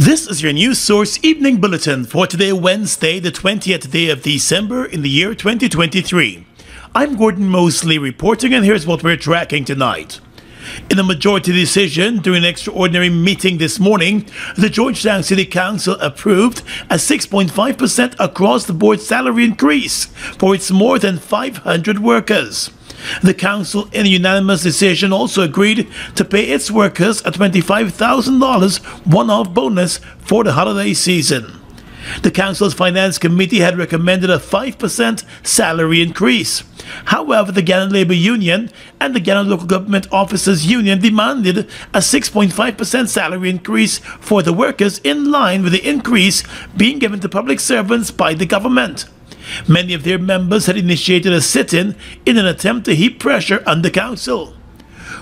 This is your news source evening bulletin for today, Wednesday, the 20th day of December in the year 2023. I'm Gordon Mosley reporting, and here's what we're tracking tonight. In a majority decision during an extraordinary meeting this morning, the Georgetown City Council approved a 6.5% across-the-board salary increase for its more than 500 workers. The council, in a unanimous decision, also agreed to pay its workers a $25,000 one-off bonus for the holiday season. The council's finance committee had recommended a 5% salary increase. However, the Guyana Labour Union and the Guyana Local Government Officers Union demanded a 6.5% salary increase for the workers, in line with the increase being given to public servants by the government. Many of their members had initiated a sit-in in an attempt to heap pressure on the council.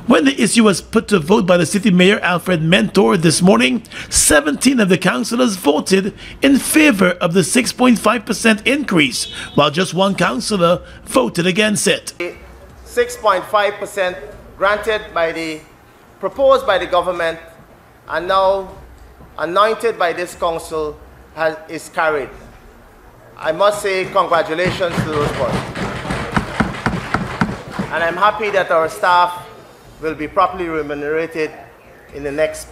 When the issue was put to vote by the city mayor, Alfred Mentor, this morning, 17 of the councillors voted in favor of the 6.5% increase, while just one councillor voted against it. 6.5% proposed by the government and now anointed by this council is carried. I must say congratulations to those boys. And I'm happy that our staff will be properly remunerated in the next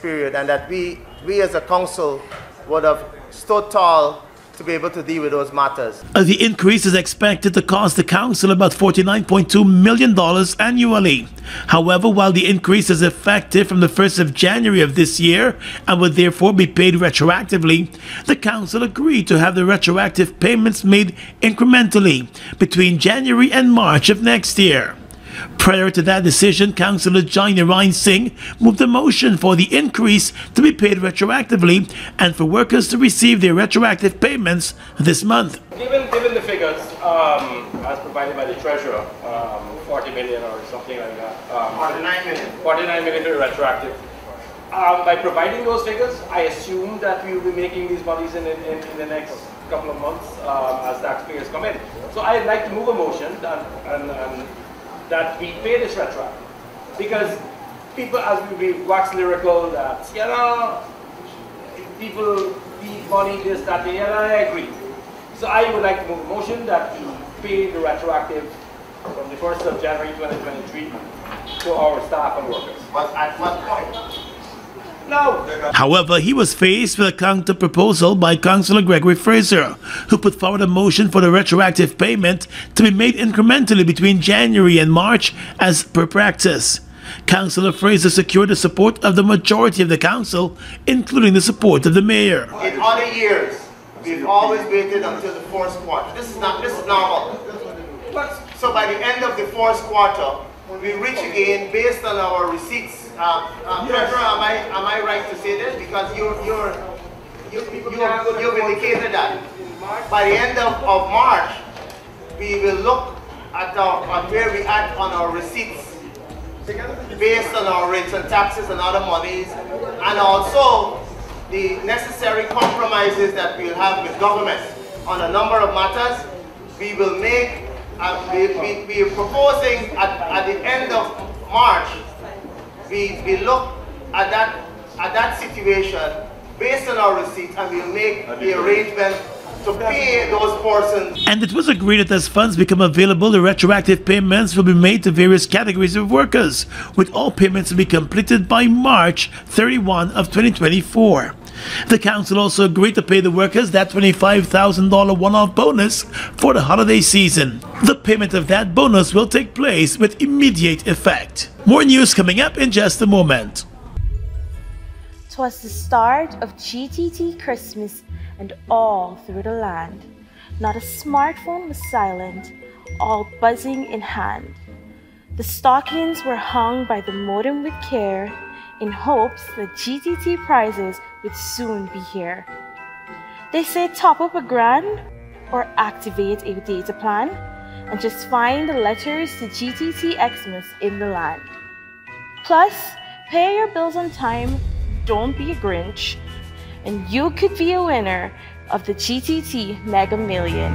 period, and that we as a council would have stood tall to be able to deal with those matters. The increase is expected to cost the council about $49.2 million annually. However, while the increase is effective from the 1st of January of this year and would therefore be paid retroactively, the council agreed to have the retroactive payments made incrementally between January and March of next year. Prior to that decision, Councillor Jainirine Singh moved a motion for the increase to be paid retroactively and for workers to receive their retroactive payments this month. Given the figures as provided by the Treasurer, 40 million or something like that. 49 million. 49 million to retroactive. By providing those figures, I assume that we will be making these monies in the next couple of months as taxpayers come in. So I'd like to move a motion that we pay this retroactive, because people, as we wax lyrical, that people need money, this, that, and I agree. So I would like to move a motion that we pay the retroactive from the 1st of January 2023 to our staff and workers. But at what point? No. However, he was faced with a counter-proposal by Councillor Gregory Fraser, who put forward a motion for the retroactive payment to be made incrementally between January and March as per practice. Councillor Fraser secured the support of the majority of the council, including the support of the mayor. In other years, we've always waited until the fourth quarter. This is normal. So by the end of the fourth quarter, we reach again based on our receipts. Treasurer, am I right to say this? Because you've indicated that by the end of March, we will look at where we are on our receipts based on our rates and taxes and other monies, and also the necessary compromises that we'll have with government on a number of matters. We will make. We are proposing at the end of March. We look at that situation based on our receipts, and we'll make the arrangement to pay those portions. And it was agreed that as funds become available, the retroactive payments will be made to various categories of workers, with all payments to be completed by March 31 of 2024. The council also agreed to pay the workers that $25,000 one-off bonus for the holiday season. The payment of that bonus will take place with immediate effect. More news coming up in just a moment. 'Twas the start of GTT Christmas, and all through the land, not a smartphone was silent, all buzzing in hand. The stockings were hung by the modem with care, in hopes that GTT prizes would soon be here. They say top up a grand or activate a data plan, and just find the letters to GTT Xmas in the land. Plus, pay your bills on time, don't be a Grinch, and you could be a winner of the GTT Mega Million.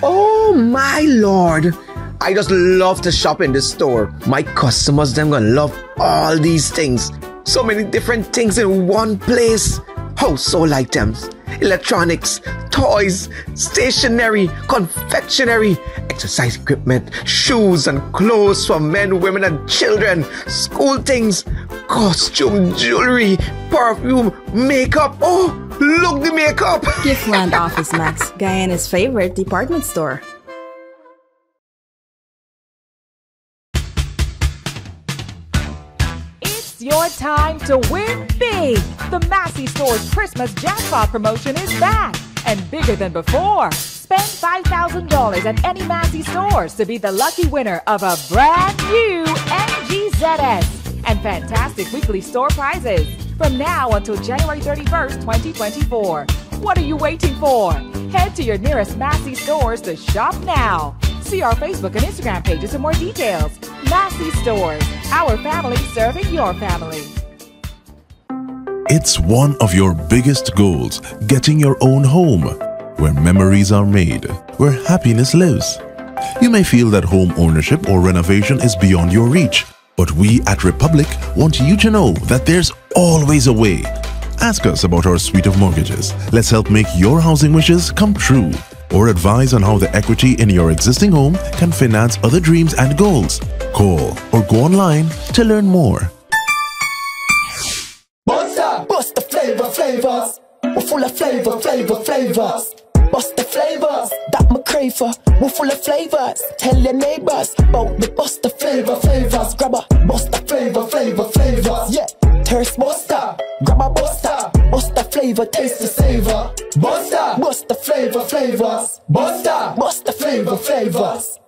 Oh my lord! I just love to shop in this store. My customers, them gonna love all these things. So many different things in one place. Household items, electronics, toys, stationery, confectionery, exercise equipment, shoes and clothes for men, women and children, school things, costume, jewelry, perfume, makeup. Oh, look, the makeup! Giftland Office Max, Guyana's favorite department store. It's your time to win big. The Massey Store's Christmas jackpot promotion is back and bigger than before. Spend $5,000 at any Massey Stores to be the lucky winner of a brand new MGZS and fantastic weekly store prizes from now until January 31st, 2024. What are you waiting for? Head to your nearest Massey Stores to shop now. See our Facebook and Instagram pages for more details. Massey Stores, our family serving your family. It's one of your biggest goals, getting your own home, where memories are made, where happiness lives. You may feel that home ownership or renovation is beyond your reach, but we at Republic want you to know that there's always a way. Ask us about our suite of mortgages. Let's help make your housing wishes come true. Or advise on how the equity in your existing home can finance other dreams and goals. Call or go online to learn more. Bust the flavors. We're full of flavors. Bust the flavors, that my crave for. We're full of flavors. Tell your neighbors about the bust the flavors. Grab a bust the flavors. Yeah, thirst buster. Grab a buster. Bust the flavor, taste the savor. Bust the flavors. Bust the flavors.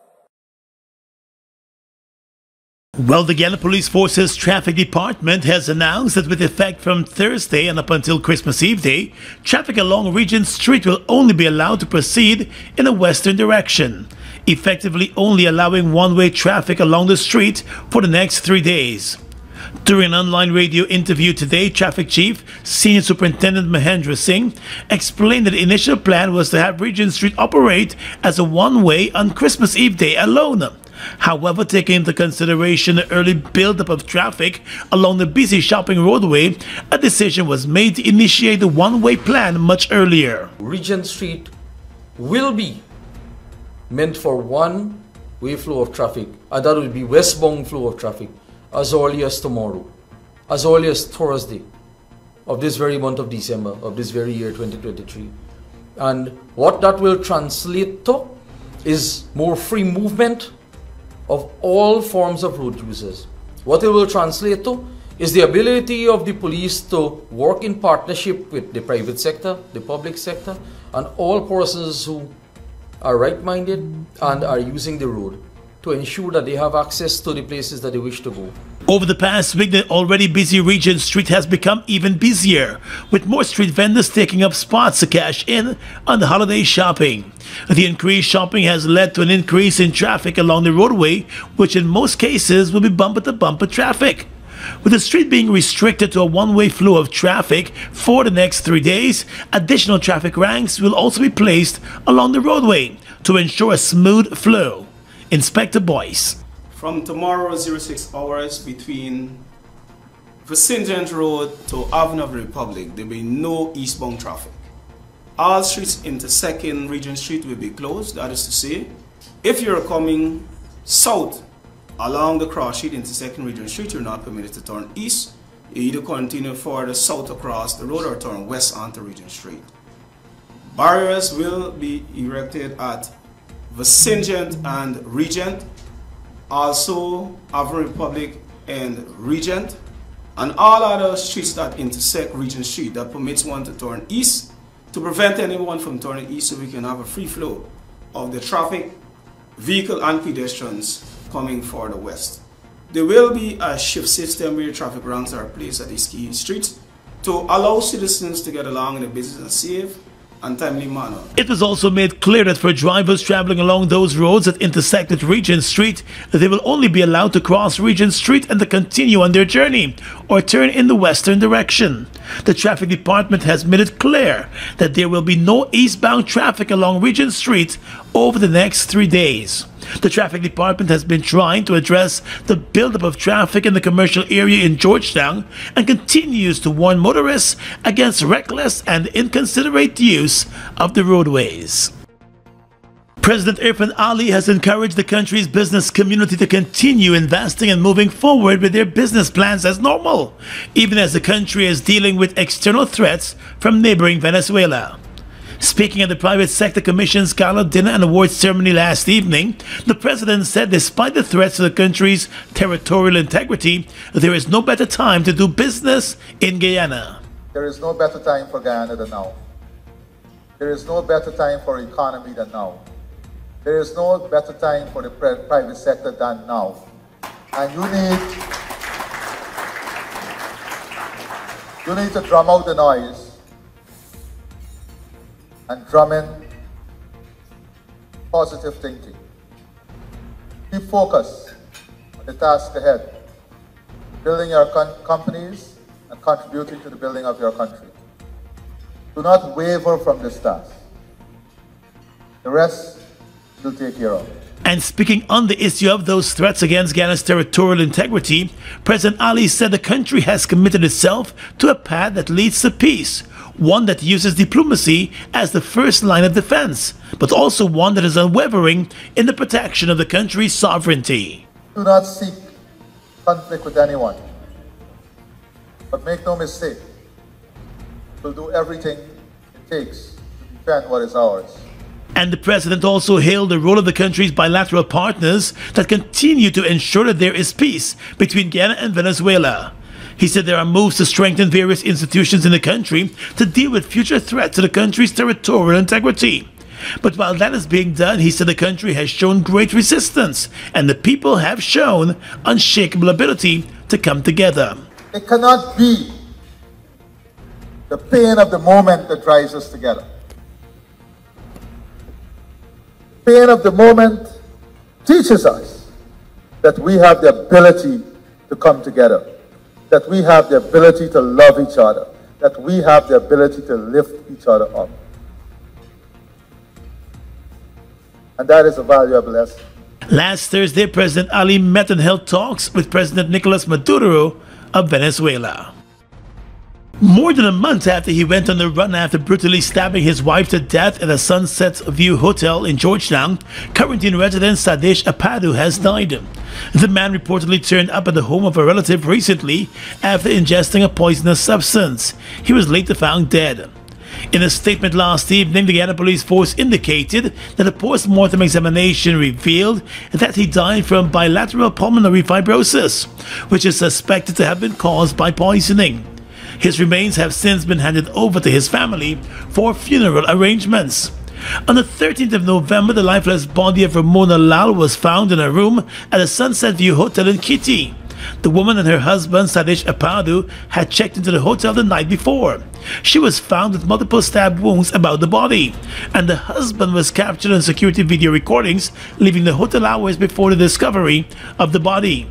Well, the Guyana Police Force's Traffic Department has announced that with effect from Thursday and up until Christmas Eve Day, traffic along Regent Street will only be allowed to proceed in a western direction, effectively only allowing one-way traffic along the street for the next 3 days. During an online radio interview today, Traffic Chief Senior Superintendent Mahendra Singh explained that the initial plan was to have Regent Street operate as a one-way on Christmas Eve Day alone. However, taking into consideration the early buildup of traffic along the busy shopping roadway, a decision was made to initiate the one-way plan much earlier. Regent Street will be meant for one-way flow of traffic, and that will be westbound flow of traffic as early as tomorrow, as early as Thursday of this very month of December of this very year 2023. And what that will translate to is more free movement of all forms of road users. What it will translate to is the ability of the police to work in partnership with the private sector, the public sector, and all persons who are right-minded and are using the road to ensure that they have access to the places that they wish to go. Over the past week, the already busy Regent Street has become even busier, with more street vendors taking up spots to cash in on the holiday shopping. The increased shopping has led to an increase in traffic along the roadway, which in most cases will be bumper-to-bumper traffic. With the street being restricted to a one-way flow of traffic for the next 3 days, additional traffic ranks will also be placed along the roadway to ensure a smooth flow. Inspector Boyce. From tomorrow 06 hours between Vincent Road to Avenue of the Republic, there will be no eastbound traffic. All streets intersecting Regent Street will be closed. That is to say, if you're coming south along the cross street intersecting Regent Street, you're not permitted to turn east. You either continue further south across the road or turn west onto Regent Street. Barriers will be erected at Vincent and Regent, also Avenue Republic and Regent, and all other streets that intersect Regent Street that permits one to turn east, to prevent anyone from turning east so we can have a free flow of the traffic, vehicle and pedestrians coming for the west. There will be a shift system where traffic ranks are placed at these key streets to allow citizens to get along in a business and safe and timely manner. It was also made clear that for drivers traveling along those roads that intersect with Regent Street, they will only be allowed to cross Regent Street and to continue on their journey or turn in the western direction. The traffic department has made it clear that there will be no eastbound traffic along Regent Street over the next 3 days. The traffic department has been trying to address the buildup of traffic in the commercial area in Georgetown and continues to warn motorists against reckless and inconsiderate use of the roadways. President Irfan Ali has encouraged the country's business community to continue investing and moving forward with their business plans as normal, even as the country is dealing with external threats from neighboring Venezuela. Speaking at the Private Sector Commission's Gala Dinner and Awards ceremony last evening, the president said despite the threats to the country's territorial integrity, there is no better time to do business in Guyana. There is no better time for Guyana than now. There is no better time for the economy than now. There is no better time for the private sector than now. And you need to drum out the noise and drum in positive thinking. Keep focused on the task ahead, building your companies and contributing to the building of your country. Do not waver from this task. The rest will take care of. And speaking on the issue of those threats against Guyana's territorial integrity, President Ali said the country has committed itself to a path that leads to peace, one that uses diplomacy as the first line of defense, but also one that is unwavering in the protection of the country's sovereignty. Do not seek conflict with anyone, but make no mistake, we'll do everything it takes to defend what is ours. And the president also hailed the role of the country's bilateral partners that continue to ensure that there is peace between Guyana and Venezuela. He said there are moves to strengthen various institutions in the country to deal with future threats to the country's territorial integrity. But while that is being done, he said the country has shown great resistance and the people have shown unshakable ability to come together. It cannot be the pain of the moment that drives us together. The pain of the moment teaches us that we have the ability to come together, that we have the ability to love each other, that we have the ability to lift each other up. And that is a valuable lesson. Last Thursday, President Ali met and held talks with President Nicolas Maduro of Venezuela. More than a month after he went on the run after brutally stabbing his wife to death at a Sunset View hotel in Georgetown, quarantine resident Sadesh Apadu has died. The man reportedly turned up at the home of a relative recently after ingesting a poisonous substance. He was later found dead. In a statement last evening, the Guyana Police Force indicated that a post-mortem examination revealed that he died from bilateral pulmonary fibrosis, which is suspected to have been caused by poisoning. His remains have since been handed over to his family for funeral arrangements. On the 13th of November, the lifeless body of Ramona Lal was found in a room at a Sunset View hotel in Kitty. The woman and her husband, Sadesh Apadu, had checked into the hotel the night before. She was found with multiple stab wounds about the body, and the husband was captured on security video recordings leaving the hotel hours before the discovery of the body.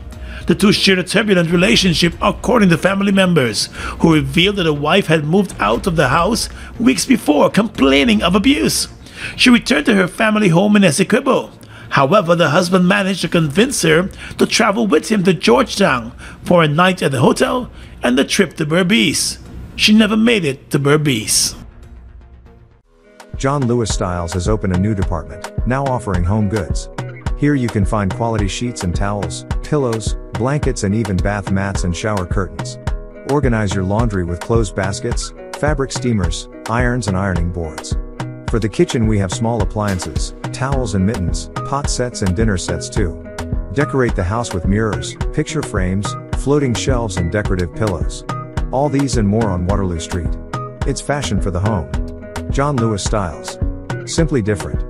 The two shared a turbulent relationship, according to family members, who revealed that the wife had moved out of the house weeks before, complaining of abuse. She returned to her family home in Essequibo. However, the husband managed to convince her to travel with him to Georgetown for a night at the hotel and the trip to Berbice. She never made it to Berbice. John Lewis Styles has opened a new department, now offering home goods. Here you can find quality sheets and towels, pillows, blankets and even bath mats and shower curtains. Organize your laundry with clothes baskets, fabric steamers, irons and ironing boards. For the kitchen we have small appliances, towels and mittens, pot sets and dinner sets too. Decorate the house with mirrors, picture frames, floating shelves and decorative pillows. All these and more on Waterloo Street. It's fashion for the home. John Lewis Styles. Simply different.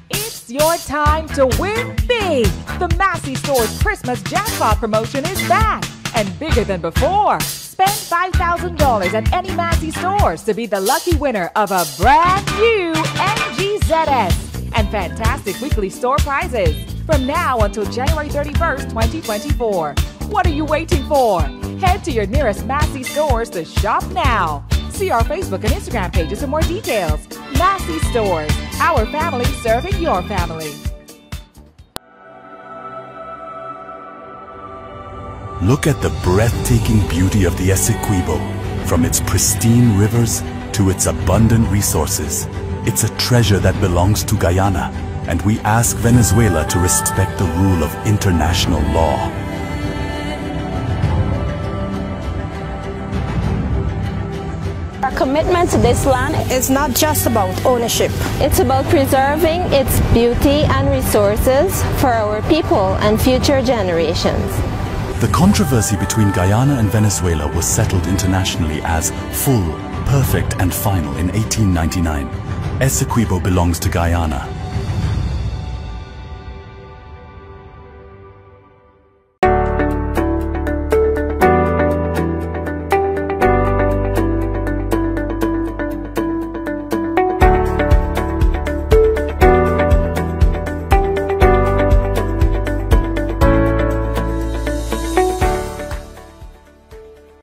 It's your time to win big. The Massey Store's Christmas jackpot promotion is back and bigger than before. Spend $5,000 at any Massey Stores to be the lucky winner of a brand new MGZS and fantastic weekly store prizes from now until January 31st, 2024. What are you waiting for? Head to your nearest Massey Stores to shop now. See our Facebook and Instagram pages for more details. Massey Stores, our family serving your family. Look at the breathtaking beauty of the Essequibo. From its pristine rivers to its abundant resources, it's a treasure that belongs to Guyana, and we ask Venezuela to respect the rule of international law. Our commitment to this land is not just about ownership. It's about preserving its beauty and resources for our people and future generations. The controversy between Guyana and Venezuela was settled internationally as full, perfect and final in 1899. Essequibo belongs to Guyana.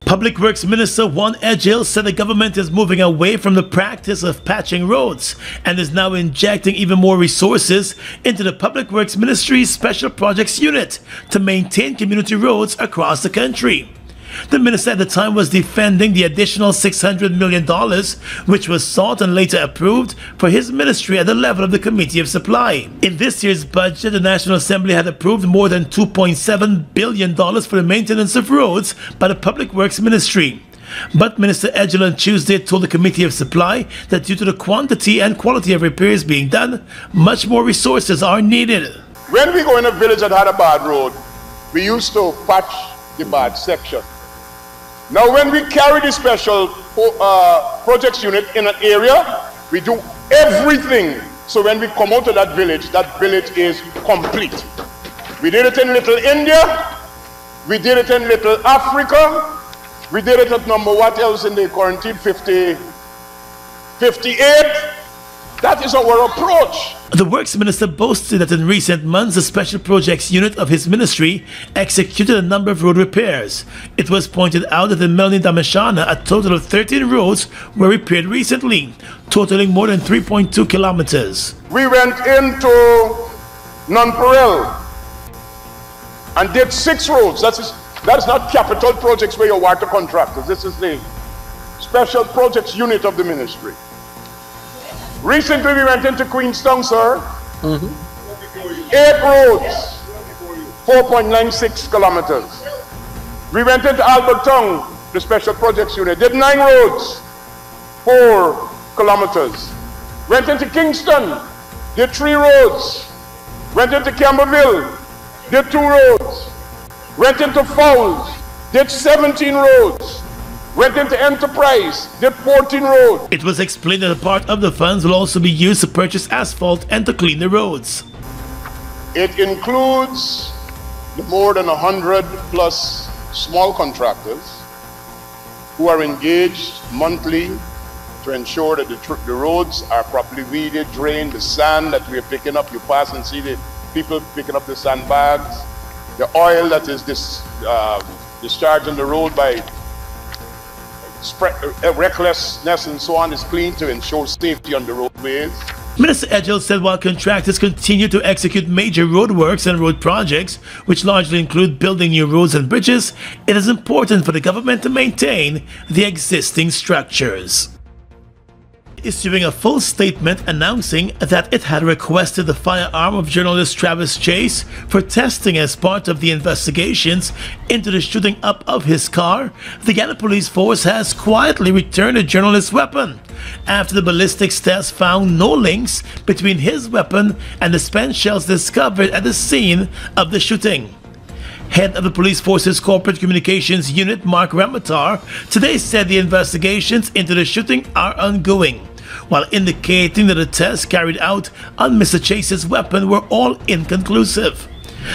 Public Works Minister Juan Edghill said the government is moving away from the practice of patching roads and is now injecting even more resources into the Public Works Ministry's Special Projects Unit to maintain community roads across the country. The minister at the time was defending the additional $600 million which was sought and later approved for his ministry at the level of the Committee of Supply. In this year's budget, the National Assembly had approved more than $2.7 billion for the maintenance of roads by the Public Works Ministry. But Minister Edghill on Tuesday told the Committee of Supply that due to the quantity and quality of repairs being done, much more resources are needed. When we go in a village that had a bad road, we used to patch the bad section. Now when we carry the special projects unit in an area, we do everything. So when we come out of that village is complete. We did it in Little India, we did it in Little Africa, we did it at number what else in the quarantine, 58. That is our approach. The Works Minister boasted that in recent months, the Special Projects Unit of his ministry executed a number of road repairs. It was pointed out that in Melanie Damashana, a total of 13 roads were repaired recently, totaling more than 3.2 kilometers. We went into Nonpareil and did 6 roads. That is not capital projects where you water contractors. This is the Special Projects Unit of the ministry. Recently we went into Queenstown, sir. 8 roads, 4.96 kilometers. We went into Albertown, the Special Projects Unit, did 9 roads, 4 kilometers. Went into Kingston, did 3 roads. Went into Camberville, did 2 roads. Went into Fowles, did 17 roads. Went into Enterprise, did 14 roads. It was explained that a part of the funds will also be used to purchase asphalt and to clean the roads. It includes the more than 100 plus small contractors who are engaged monthly to ensure that the roads are properly weeded, drained, the sand that we are picking up, you pass and see the people picking up the sandbags, the oil that is discharged on the road by recklessness and so on is clean to ensure safety on the roadways. Minister Edghill said while contractors continue to execute major roadworks and road projects, which largely include building new roads and bridges, it is important for the government to maintain the existing structures. Issuing a full statement announcing that it had requested the firearm of journalist Travis Chase for testing as part of the investigations into the shooting up of his car, the Guyana Police Force has quietly returned the journalist's weapon after the ballistics test found no links between his weapon and the spent shells discovered at the scene of the shooting. Head of the Police Force's Corporate Communications Unit, Mark Ramatar, today said the investigations into the shooting are ongoing, while indicating that the tests carried out on Mr. Chase's weapon were all inconclusive.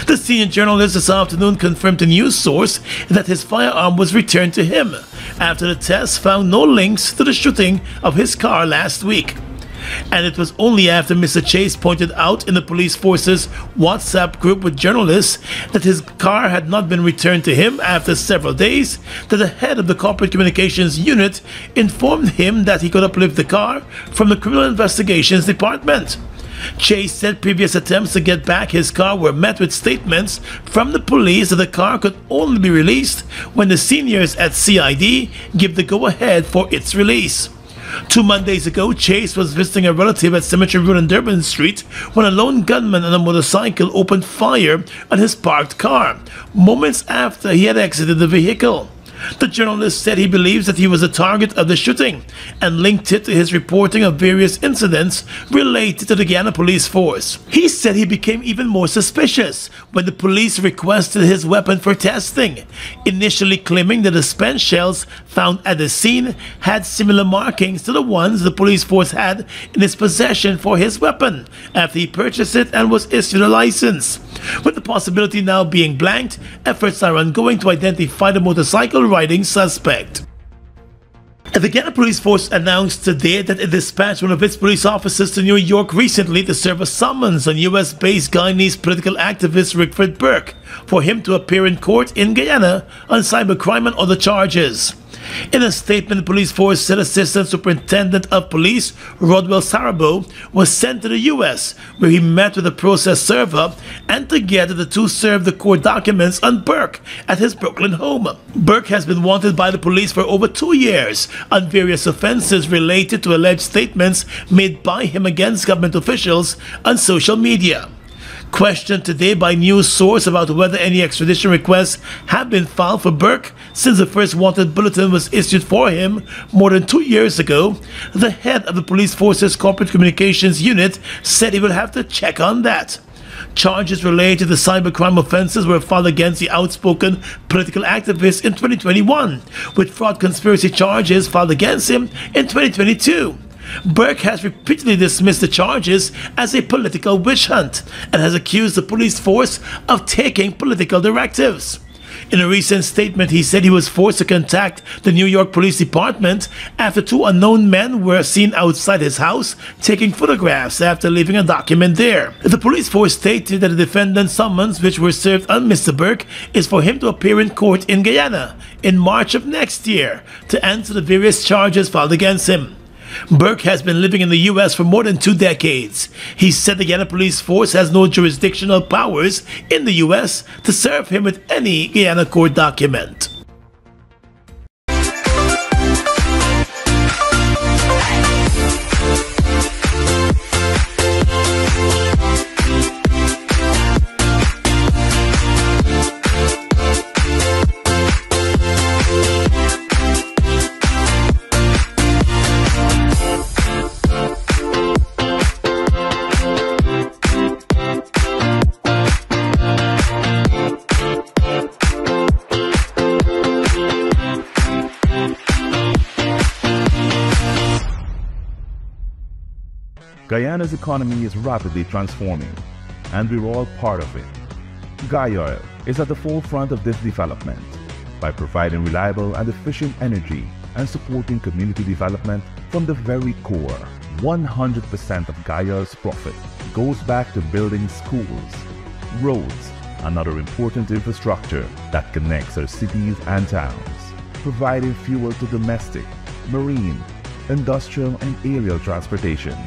The senior journalist this afternoon confirmed to news source that his firearm was returned to him after the tests found no links to the shooting of his car last week. And it was only after Mr. Chase pointed out in the police force's WhatsApp group with journalists that his car had not been returned to him after several days that the head of the corporate communications unit informed him that he could uplift the car from the criminal investigations department. Chase said previous attempts to get back his car were met with statements from the police that the car could only be released when the seniors at CID give the go-ahead for its release. 2 Mondays ago, Chase was visiting a relative at Cemetery Road and Durban Street when a lone gunman on a motorcycle opened fire on his parked car, moments after he had exited the vehicle. The journalist said he believes that he was the target of the shooting and linked it to his reporting of various incidents related to the Guyana police force. He said he became even more suspicious when the police requested his weapon for testing, initially claiming that the spent shells found at the scene had similar markings to the ones the police force had in its possession for his weapon after he purchased it and was issued a license. With the possibility now being blanked, efforts are ongoing to identify the motorcycle riding suspect. The Guyana Police Force announced today that it dispatched one of its police officers to New York recently to serve a summons on US-based Guyanese political activist Rickford Burke for him to appear in court in Guyana on cybercrime and other charges. In a statement, the police force said Assistant Superintendent of Police Rodwell Sarabo was sent to the U.S., where he met with the process server, and together the two served the court documents on Burke at his Brooklyn home. Burke has been wanted by the police for over 2 years on various offenses related to alleged statements made by him against government officials on social media. Questioned today by news source about whether any extradition requests have been filed for Burke since the first wanted bulletin was issued for him more than 2 years ago, the head of the police force's corporate communications unit said he would have to check on that. Charges related to cybercrime offenses were filed against the outspoken political activist in 2021, with fraud conspiracy charges filed against him in 2022. Burke has repeatedly dismissed the charges as a political witch hunt and has accused the police force of taking political directives. In a recent statement, he said he was forced to contact the New York Police Department after 2 unknown men were seen outside his house taking photographs after leaving a document there. The police force stated that the defendant's summons, which were served on Mr. Burke, is for him to appear in court in Guyana in March of next year to answer the various charges filed against him. Burke has been living in the U.S. for more than 2 decades. He said the Guyana police force has no jurisdictional powers in the U.S. to serve him with any Guyana court document. Guyana's economy is rapidly transforming, and we're all part of it. Guyoil is at the forefront of this development by providing reliable and efficient energy and supporting community development from the very core. 100% of Guyoil's profit goes back to building schools, roads, and other important infrastructure that connects our cities and towns, providing fuel to domestic, marine, industrial, and aerial transportation.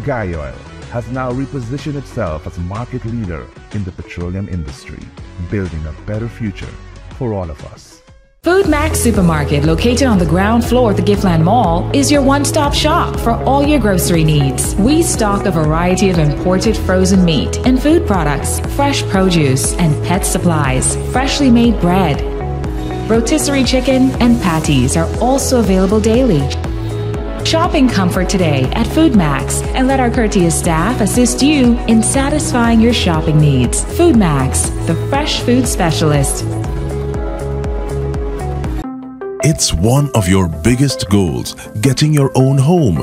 Guyoil has now repositioned itself as market leader in the petroleum industry, building a better future for all of us. Food Max Supermarket, located on the ground floor at the Giftland Mall, is your one-stop shop for all your grocery needs. We stock a variety of imported frozen meat and food products, fresh produce, and pet supplies, freshly made bread. Rotisserie chicken and patties are also available daily. Shop in comfort today at Food Max and let our courteous staff assist you in satisfying your shopping needs. Food Max, the fresh food specialist. It's one of your biggest goals, getting your own home,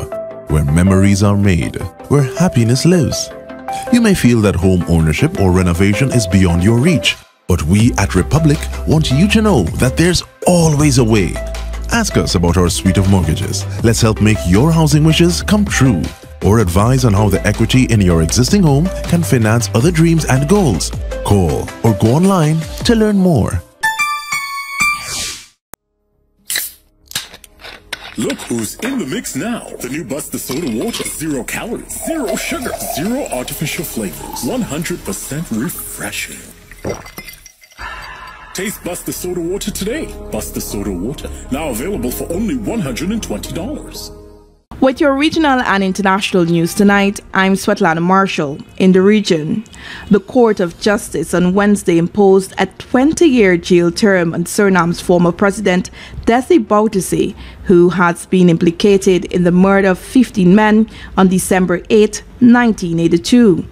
where memories are made, where happiness lives. You may feel that home ownership or renovation is beyond your reach, but we at Republic want you to know that there's always a way. Ask us about our suite of mortgages. Let's help make your housing wishes come true. or advise on how the equity in your existing home can finance other dreams and goals. Call or go online to learn more. Look who's in the mix now. The new Buster Soda Water. 0 calories, 0 sugar, 0 artificial flavors. 100% refreshing. Taste Buster Soda Water today. Buster Soda Water. Now available for only $120. With your regional and international news tonight, I'm Svetlana Marshall. In the region, the Court of Justice on Wednesday imposed a 20-year jail term on Suriname's former president, Desi Bouterse, who has been implicated in the murder of 15 men on December 8, 1982.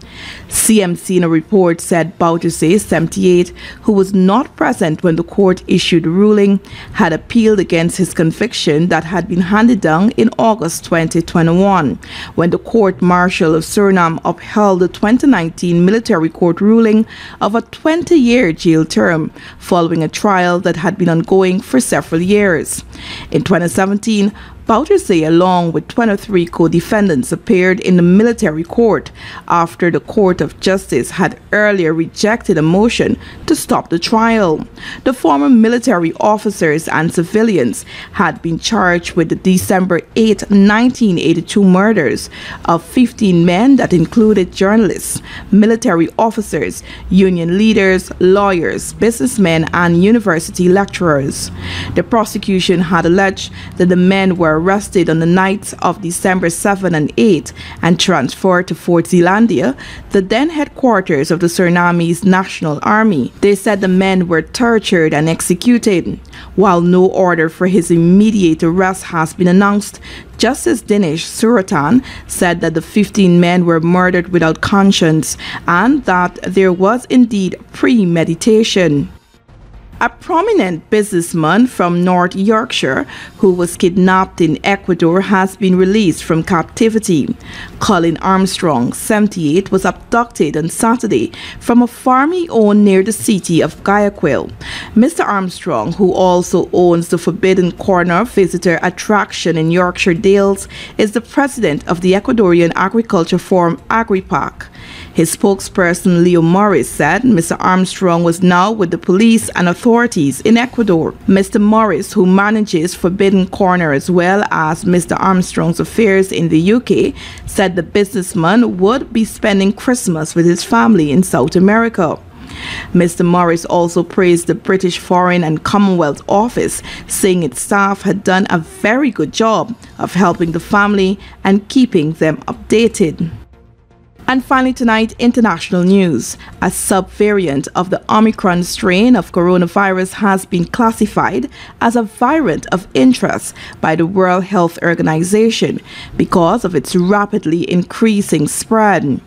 CMC in a report said Bouterse, 78, who was not present when the court issued a ruling, had appealed against his conviction that had been handed down in August 2021, when the Court-Martial of Suriname upheld the 2019 military court ruling of a 20-year jail term following a trial that had been ongoing for several years. In 2017, Bouterse, along with 23 co-defendants, appeared in the military court after the Court of Justice had earlier rejected a motion to stop the trial. The former military officers and civilians had been charged with the December 8, 1982 murders of 15 men that included journalists, military officers, union leaders, lawyers, businessmen, and university lecturers. The prosecution had alleged that the men were arrested on the nights of December 7 and 8 and transferred to Fort Zeelandia, the then headquarters of the Surinamese National Army. They said the men were tortured and executed. While no order for his immediate arrest has been announced, Justice Dinesh Suratan said that the 15 men were murdered without conscience and that there was indeed premeditation. A prominent businessman from North Yorkshire who was kidnapped in Ecuador has been released from captivity. Colin Armstrong, 78, was abducted on Saturday from a farm he owned near the city of Guayaquil. Mr. Armstrong, who also owns the Forbidden Corner visitor attraction in Yorkshire Dales, is the president of the Ecuadorian Agriculture Forum AgriPac. His spokesperson Leo Morris said Mr. Armstrong was now with the police and authorities in Ecuador. Mr. Morris, who manages Forbidden Corner as well as Mr. Armstrong's affairs in the UK, said the businessman would be spending Christmas with his family in South America. Mr. Morris also praised the British Foreign and Commonwealth Office, saying its staff had done a very good job of helping the family and keeping them updated. And finally tonight, international news. A subvariant of the Omicron strain of coronavirus has been classified as a variant of interest by the World Health Organization because of its rapidly increasing spread.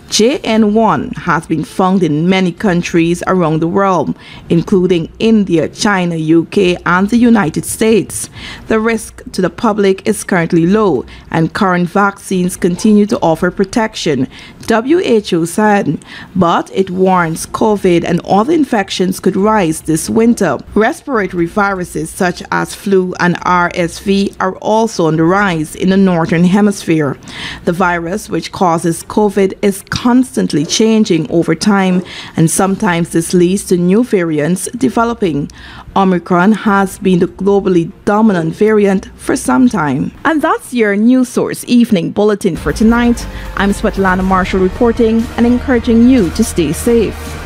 JN1 has been found in many countries around the world, including India, China, UK, and the United States. The risk to the public is currently low, and current vaccines continue to offer protection, WHO said, but it warns COVID and other infections could rise this winter. Respiratory viruses such as flu and RSV are also on the rise in the Northern Hemisphere. The virus, which causes COVID, is constantly changing over time, and sometimes this leads to new variants developing. Omicron has been the globally dominant variant for some time. And that's your News Source Evening Bulletin for tonight. I'm Svetlana Marshall reporting and encouraging you to stay safe.